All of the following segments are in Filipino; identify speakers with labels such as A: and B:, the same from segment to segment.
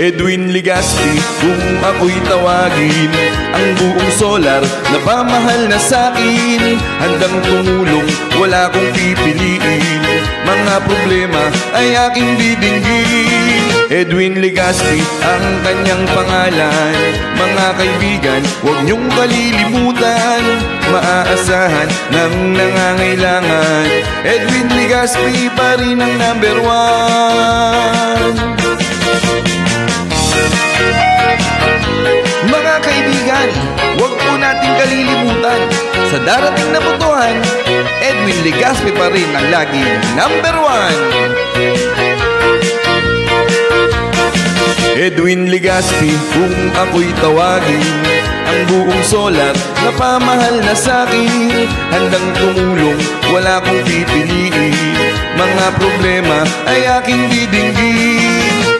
A: Edwin Legaspi, kung ako'y tawagin, ang buong solar na pamahal na sa'kin, handang tumulong, wala kong pipiliin, mga problema ay aking didinggin. Edwin Legaspi ang kanyang pangalan, mga kaibigan, huwag niyong kalilimutan, maaasahan ng nangangailangan. Edwin Legaspi pa rin ang number 1. Mga kaibigan, huwag po nating kalilimutan, sa darating na botohan, Edwin Legaspi pa rin ang laging number 1. Edwin Legaspi, kung ako'y tawagin, ang buong solar na pamahal na sa'kin, handang tumulong, wala kong pipiliin, mga problema ay aking didinggin.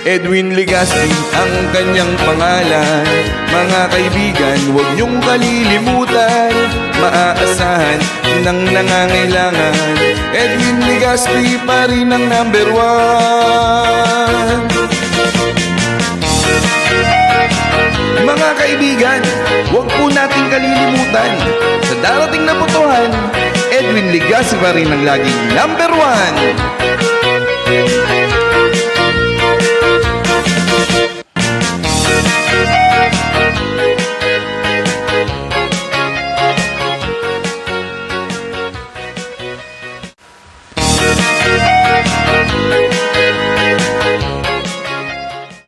A: Edwin Legaspi ang kanyang pangalan, mga kaibigan, huwag niyong kalilimutan, maaasahan ng nangangailangan. Edwin Legaspi pa rin ang number 1. Mga kaibigan, huwag po nating kalilimutan, sa darating na botohan, Edwin Legaspi pa rin ang laging number 1.